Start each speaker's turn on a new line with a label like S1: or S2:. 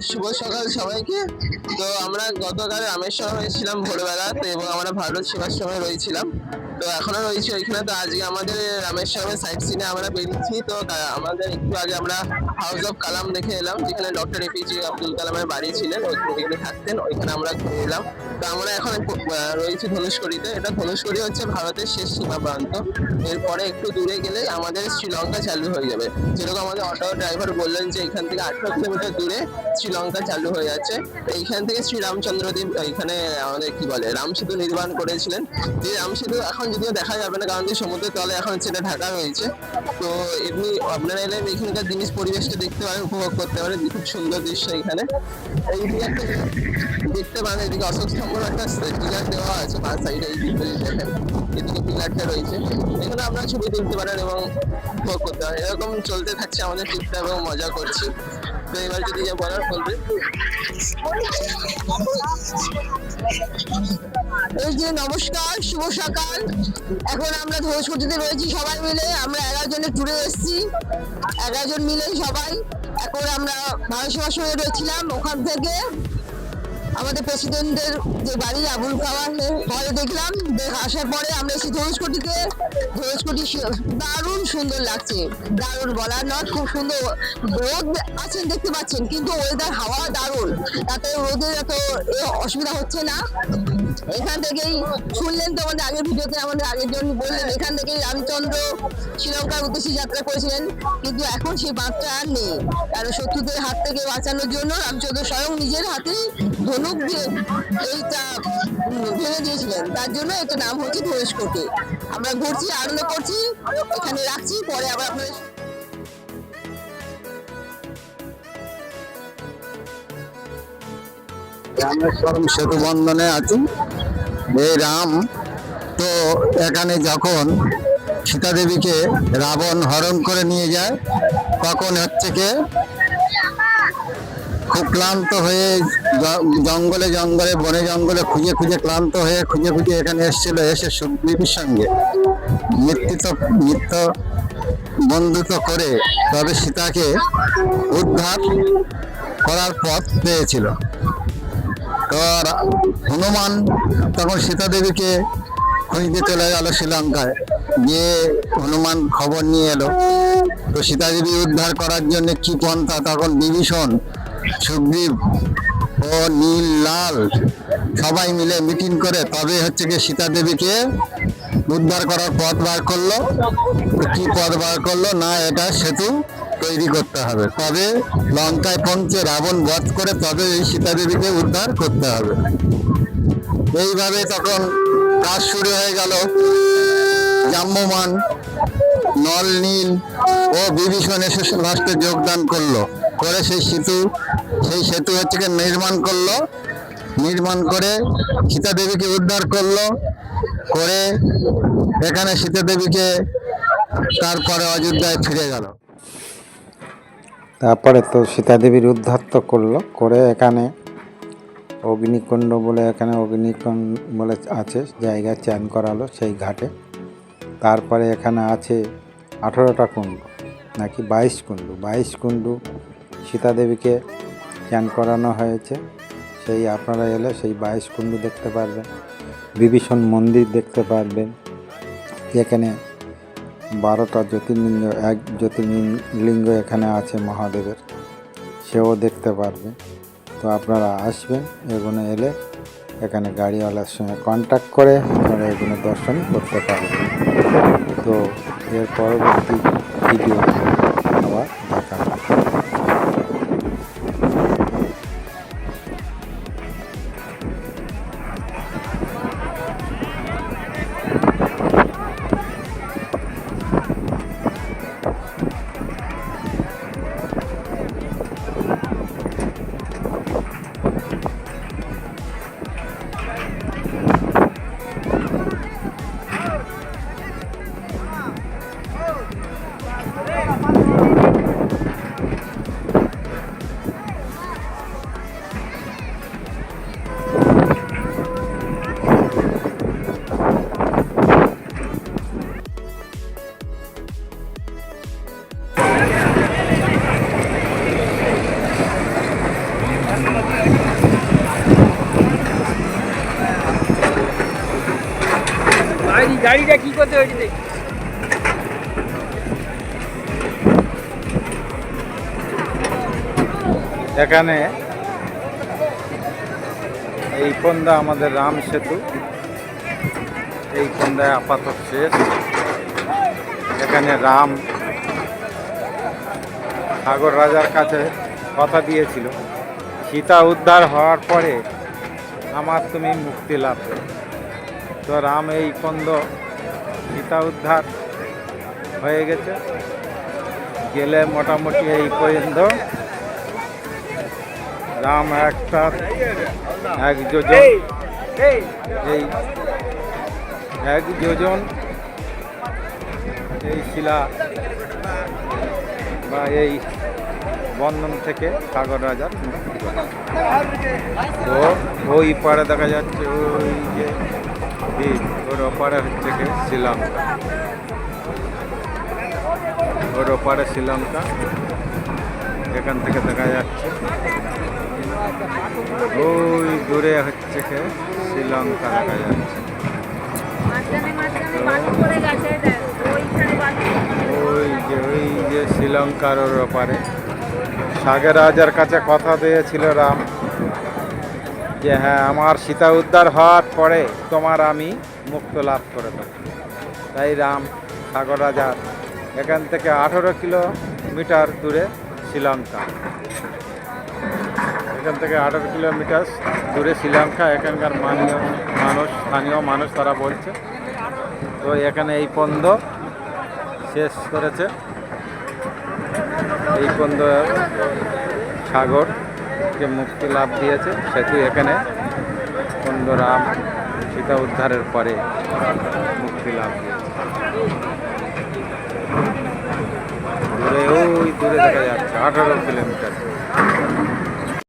S1: শুভ সকাল সবাইকে। তো আমরা গতকাল রামেশ্বরম এসেছিলাম ভোরবেলাতে এবং আমরা ভারত সেবাশ্রমে রয়েছিলাম। তো এখনো রয়েছি ওইখানে। তো আজকে আমাদের রামেশ্বরমের সাইট সিনে আমরা বেরিয়েছি। তো আমাদের একটু আগে আমরা হাউস অফ কালাম দেখে এলাম, যেখানে ডক্টর এপিজে আব্দুল কালামের বাড়ি ছিলেন, ওইখানে থাকতেন, ওইখানে আমরা ঘুরে এলাম। তো আমরা এখন রয়েছি ধনুষকড়িতে। এটা ধনুষকড়ি হচ্ছে ভারতের শেষ সীমা প্রান্ত। এরপরে একটু দূরে গেলে আমাদের শ্রীলঙ্কা চালু হয়ে যাবে। যেরকম আমাদের অটো ড্রাইভার বললেন যে এখান থেকে 18 কিলোমিটার দূরে শ্রীলঙ্কা চালু হয়ে যাচ্ছে। এইখান থেকে শ্রীরামচন্দ্রদেব এখানে আমাদের কি বলে রাম সেতু নির্মাণ করেছিলেন। যে রাম সেতু এখন যদিও দেখা যাবে না, কারণ যে সমুদ্রের তলে এখন সেটা ঢাকা হয়েছে। তো এমনি আপনারা এলে এখানকার জিনিস পরিবেশটা দেখতে পারেন, উপভোগ করতে পারেন। খুব সুন্দর দৃশ্য এখানে। এইদিকে একটা দেখতে পারেন, এদিকে অশোক স্তম্ভের একটা পিলার দেওয়া আছে পাঁচ সাইডে। এই দিকে দেখেন, এদিকে পিলারটা রয়েছে, এখানে আপনারা ছবি তুলতে পারেন এবং উপভোগ করতে পারেন। এরকম চলতে থাকছে আমাদের ট্রিপটা এবং মজা করছি। তো এবার যদি যা বলার বলবে। এই যে নমস্কার, শুভ সকাল। এখন আমরা ধনুষকোটিতে রয়েছি সবাই মিলে। আমরা 11 জনের ট্যুরে এসেছি, 11 জন মিলে সবাই। এখন আমরা ভারত সেবাশ্রমে রয়েছিলাম, ওখান থেকে আমাদের প্রেসিডেন্টের যে বাড়ি আবুল কালামের পরে দেখলাম। আসার পরে আমরা এসেছি ধনুষকোটিতে। ধনুষকোটি দারুণ সুন্দর লাগছে, দারুণ বলার নয়, খুব সুন্দর। রোদ আছেন দেখতে পাচ্ছেন, কিন্তু ওয়েদার হাওয়া দারুণ, তাতে রোদের এত অসুবিধা হচ্ছে না। এখান থেকেই শুনলেন তো আমাদের আগের ভিডিওতে, আমাদের আগের জন বললেন এখান থেকেই রামচন্দ্র শ্রীলঙ্কার উদ্দেশ্যে যাত্রা করেছিলেন। কিন্তু এখন সেই বাঁধটা আর নেই, কারণ শত্রুদের হাত থেকে বাঁচানোর জন্য রামচন্দ্র স্বয়ং নিজের হাতেই ধনুক দিয়ে এইটা ভেঙে দিয়েছিলেন। তার জন্য এটা নাম হচ্ছে ধনুষকোটি। আমরা ঘুরছি, আনন্দ করছি, এখানে রাখছি, পরে আবার আপনাদের
S2: রামেশ্বরম সেতু বন্ধনে আছি। এই রাম তো এখানে যখন সীতা দেবীকে রাবণ হরণ করে নিয়ে যায়, তখন হচ্ছে কি খুব ক্লান্ত হয়ে জঙ্গলে জঙ্গলে বনে জঙ্গলে খুঁজে খুঁজে ক্লান্ত হয়ে খুঁজে খুঁজে এখানে এসেছিল। এসে সুগ্রীবের সঙ্গে মিত্র বন্ধুত্ব করে তবে সীতাকে উদ্ধার করার পথ পেয়েছিল। তো হনুমান তখন সীতা দেবীকে খুঁজতে চলে গেল শ্রীলঙ্কায়, গিয়ে হনুমান খবর নিয়ে এলো। তো সীতা দেবী উদ্ধার করার জন্য কি পন্থা, তখন বিভীষণ, সুগ্রীব ও নীল লাল সবাই মিলে মিটিং করে তবে হচ্ছে কি সীতা দেবীকে উদ্ধার করার পথ বার করলো। কি পথ বার করলো না, এটা সেতু তৈরি করতে হবে, তবে লঙ্কায় পৌঁছে রাবণ বধ করে তবে এই সীতা দেবীকে উদ্ধার করতে হবে। এইভাবে তখন কাজ শুরু হয়ে গেল। জাম্বমান, নল, নীল ও বিভীষণ এসে লাস্টে যোগদান করলো, করে সেই সেতু হচ্ছে নির্মাণ করলো। নির্মাণ করে সীতা দেবীকে উদ্ধার করলো, করে এখানে সীতা দেবীকে তারপরে অযোধ্যায় ফিরে গেল।
S3: তারপরে তো সীতা দেবীর উদ্ধার তো করলো, করে এখানে অগ্নিকুণ্ড বলে, এখানে অগ্নিকুণ্ড বলে আছে জায়গা চান করালো সেই ঘাটে। তারপরে এখানে আছে 18টা কুণ্ড নাকি 22 কুণ্ড সীতা দেবীকে চান করানো হয়েছে। সেই আপনারা এলে সেই 22 কুণ্ড দেখতে পারবেন। বিভীষণ মন্দির দেখতে পারবেন, যেখানে 12টা জ্যোতির্লিঙ্গ, এক জ্যোতির্লিঙ্গ এখানে আছে মহাদেবের, সেও দেখতে পারবেন। তো আপনারা আসবেন, এগুলো এলে এখানে গাড়িওয়ালার সঙ্গে কন্ট্যাক্ট করে আপনারা এগুলো দর্শন করতে পারবেন। তো এর পরবর্তী ভিডিও আবার দেখা হবে।
S4: গাড়িটা কি করতে হয়েছে দেখ।
S3: এখানে এই কোন্দা আমাদের রাম সেতু, এই কোন্দায় আপাতত শেষ। এখানে রাম সাগর রাজার কাছে কথা দিয়েছিল, সীতা উদ্ধার হওয়ার পরে আমার তুমি মুক্তি লাভ করো। তো রাম এই কোন্দ সীতা উদ্ধার হয়ে গেছে, গেলে মোটামুটি এই পর্যন্ত রাম এক যোজন, এই 1 যোজন এই শিলা বা এই বন্ধন থেকে সাগর রাজার মুক্তি পায়। তো ওই পারে দেখা যাচ্ছে ওই যে দ্বীপ, ওর ওপারে হচ্ছে কি শ্রীলঙ্কা, ওর ওপারে শ্রীলঙ্কা, এখান থেকে দেখা যাচ্ছে ওই দূরে হচ্ছে কি শ্রীলঙ্কা দেখা যাচ্ছে। ওই যে শ্রীলঙ্কার ওর ওপারে সাগর রাজার কাছে কথা দিয়েছিল রাম যে হ্যাঁ আমার সীতা উদ্ধার হওয়ার পরে তোমার আমি মুক্ত লাভ করে দেবো। তাই রাম সাগর রাজার এখান থেকে 18 কিলোমিটার দূরে শ্রীলঙ্কা, এখান থেকে 18 কিলোমিটার দূরে শ্রীলঙ্কা। এখানকার স্থানীয় মানুষ তারা বলছে। তো এখানে এই পন্দ শেষ করেছে, এই পন্দ সাগরকে মুক্তি লাভ দিয়েছে সেতু। এখানে পন্দ রাম সীতা উদ্ধারের পরে মুক্তি লাভ দিয়েছে। দূরে ওই দূরে দেখা যাচ্ছে 18 কিলোমিটার।